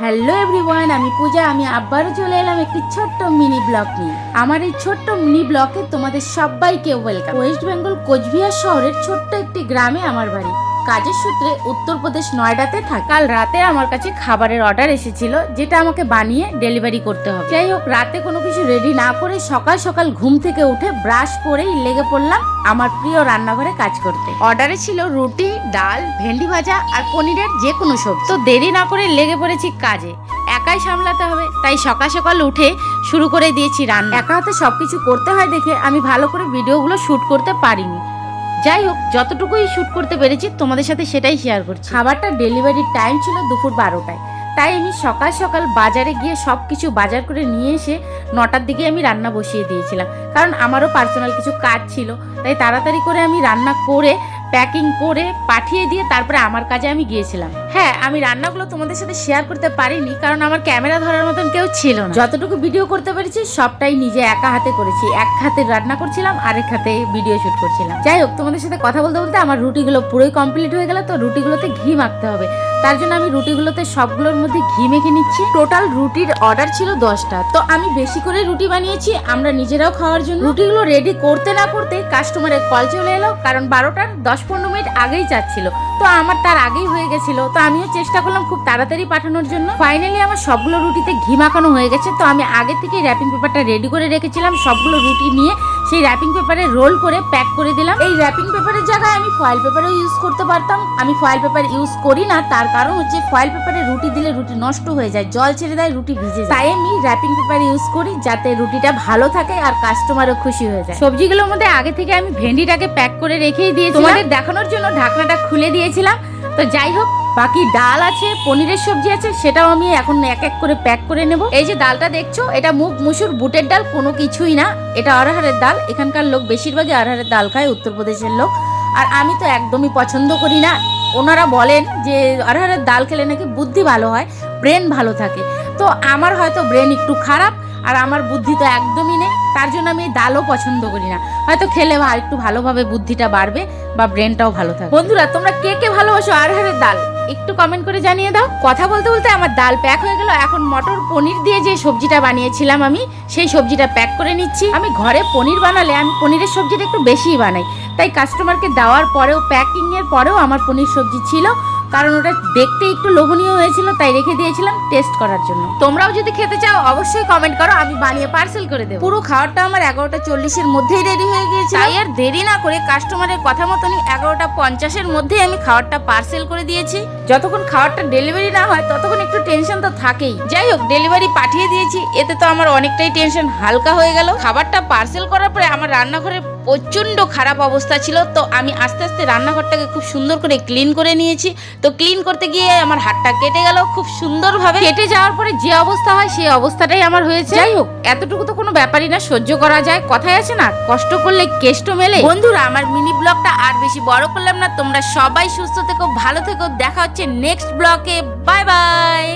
Hello everyone, আমি পূজা। আমি আবারও চলে এলাম একটি ছোট্ট মিনি ব্লগ নিয়ে। আমার এই ছোট্ট মিনি ব্লগে তোমাদের সবাইকে ওয়েলকাম। ওয়েস্ট বেঙ্গল কোচবিহার শহরের ছোট্ট একটি গ্রামে আমার বাড়ি। কাজের সূত্রে উত্তরপ্রদেশ নয়ডাতে থাকি। কাল রাতে আমার কাছে খাবারের অর্ডার এসেছিল, যেটা আমাকে বানিয়ে ডেলিভারি করতে হবে। যাই হোক, রাতে কোনো কিছু রেডি না করে সকাল সকাল ঘুম থেকে উঠে ব্রাশ করেই লেগে পড়লাম আমার প্রিয় রান্নাঘরে কাজ করতে। অর্ডারে ছিল রুটি, ডাল, ভেন্ডি ভাজা আর পনিরের যে কোনো সবজি। তো দেরি না করে লেগে পড়েছি কাজে। একাই সামলাতে হবে, তাই সকাল সকাল উঠে শুরু করে দিয়েছি রান্না। একা হাতে সবকিছু করতে হয় দেখে আমি ভালো করে ভিডিওগুলো শুট করতে পারিনি। যাই হোক, যতটুকুই শুট করতে পেরেছি তোমাদের সাথে সেটাই শেয়ার করছি। খাবারটা ডেলিভারির টাইম ছিল দুপুর 12টায়, তাই আমি সকাল সকাল বাজারে গিয়ে সব কিছু বাজার করে নিয়ে এসে 9টার দিকে আমি রান্না বসিয়ে দিয়েছিলাম। কারণ আমারও পার্সোনাল কিছু কাজ ছিল, তাই তাড়াতাড়ি করে আমি রান্না করে প্যাকিং করে পাঠিয়ে দিয়ে তারপরে আমার কাজে আমি গিয়েছিলাম। হ্যাঁ, আমি রান্নাগুলো তোমাদের সাথে শেয়ার করতে পারিনি, কারণ আমার ক্যামেরা ধরার মতন কেউ ছিল না। যতটুকু ভিডিও করতে পেরেছি সবটাই নিজে একা হাতে করেছি। এক হাতে রান্না করছিলাম, আরেক হাতে ভিডিও শুট করছিলাম। যাই হোক, তোমাদের সাথে কথা বলতে বলতে আমার রুটিগুলো পুরোই কমপ্লিট হয়ে গেল। তো রুটিগুলোতে ঘি মাখতে হবে, তার জন্য আমি রুটিগুলোতে সবগুলোর মধ্যে ঘি মেখে নিচ্ছি। টোটাল রুটির অর্ডার ছিল 10টা, তো আমি বেশি করে রুটি বানিয়েছি আমরা নিজেরাও খাওয়ার জন্য। রুটিগুলো রেডি করতে না করতে কাস্টমারের কল চলে এলো, কারণ 12টার 10-15 মিনিট আগেই চাচ্ছিল। তো আমার তার আগেই হয়ে গেছিল, তো আমিও চেষ্টা করলাম খুব তাড়াতাড়ি পাঠানোর জন্য। ফাইনালি আমার সবগুলো রুটিতে ঘি মাখানো হয়ে গেছে। তো আমি আগে থেকে র্যাপিং পেপারটা রেডি করে রেখেছিলাম। সবগুলো রুটি নিয়ে সেই র্যাপিং পেপারে রোল করে প্যাক করে দিলাম। এই র্যাপিং পেপারের জায়গায় আমি ফয়েল পেপারও ইউজ করতে পারতাম। আমি ফয়েল পেপার ইউজ করি না, তার কারণ হচ্ছে ফয়েল পেপারে রুটি দিলে রুটি নষ্ট হয়ে যায়, জল ছেড়ে দেয়, রুটি ভিজে যায়। তাই আমি র্যাপিং পেপার ইউজ করি, যাতে রুটিটা ভালো থাকে আর কাস্টমারও খুশি হয়ে যায়। সবজিগুলোর মধ্যে আগে থেকে আমি ভেন্ডিটাকে প্যাক করে রেখেই দিয়েছি, তোমাদের দেখানোর জন্য ঢাকনাটা খুলে দিয়েছিলাম। তো যাই হোক, বাকি ডাল আছে, পনিরের সবজি আছে, সেটাও আমি এখন এক এক করে প্যাক করে নেব। এই যে ডালটা দেখছো, এটা মুগ মুসুর বুটের ডাল, কোনো কিছুই না, এটা অরহরের ডাল। এখানকার লোক বেশিরভাগই অরহরের ডাল খায়, উত্তরপ্রদেশের লোক। আর আমি তো একদমই পছন্দ করি না। ওনারা বলেন যে অরহরের ডাল খেলে নাকি বুদ্ধি ভালো হয়, ব্রেন ভালো থাকে। তো আমার হয়তো ব্রেন একটু খারাপ, আর আমার বুদ্ধি তো একদমই নেই, তার জন্য আমি এই ডালও পছন্দ করি না। হয়তো খেলে একটু ভালোভাবে বুদ্ধিটা বাড়বে বা ব্রেনটাও ভালো থাকবে। বন্ধুরা, তোমরা কে কে ভালোবাসো অরহরের ডাল একটু কমেন্ট করে জানিয়ে দাও। কথা বলতে বলতে আমার ডাল প্যাক হয়ে গেল। এখন মটর পনির দিয়ে যে সবজিটা বানিয়েছিলাম আমি, সেই সবজিটা প্যাক করে নিচ্ছি। আমি ঘরে পনির বানালে আমি পনিরের সবজিটা একটু বেশিই বানাই, তাই কাস্টমারকে দেওয়ার পরেও প্যাকিং এর পরেও আমার পনির সবজি ছিল, কারণ ওটা দেখতে একটু লোভনীয় হয়েছিল, তাই রেখে দিয়েছিলাম টেস্ট করার জন্য। তোমরাও যদি খেতে চাও অবশ্যই কমেন্ট করো, আমি বানিয়ে পার্সেল করে দেবো। পুরো খাবারটা আমার 11:40-এর মধ্যেই রেডি হয়ে গিয়েছে, তাই আর দেরি না করে কাস্টমারের কথা মতনই 11:50-এর মধ্যেই আমি খাবারটা পার্সেল করে দিয়েছি। যতক্ষণ খাবারটা ডেলিভারি না হয় ততক্ষণ একটু টেনশন তো থাকেই। যাই হোক, ডেলিভারি পাঠিয়ে দিয়েছি, এতে তো আমার অনেকটাই টেনশন হালকা হয়ে গেল। খাবারটা পার্সেল করার পরে আমার রান্নাঘরে প্রচন্ড খারাপ অবস্থা ছিল, তো আমি আস্তে আস্তে রান্নাঘরটাকে খুব সুন্দর করে ক্লিন করে নিয়েছি। তো ক্লিন করতে গিয়ে আমার হাতটা কেটে গেল খুব সুন্দরভাবে। কেটে যাওয়ার পরে যে অবস্থা হয় সেই অবস্থাটাই আমার হয়েছে। যাই হোক, এতটুকু তো কোনো ব্যাপারই না, সহ্য করা যায়। কথায় আছে না, কষ্ট করলে কেষ্ট মেলে। বন্ধুরা, আমার মিনি ব্লগটা আর বেশি বড় করলাম না। তোমরা সবাই সুস্থ থেকো, ভালো থেকো। দেখা হচ্ছে নেক্সট ব্লগে। Bye bye.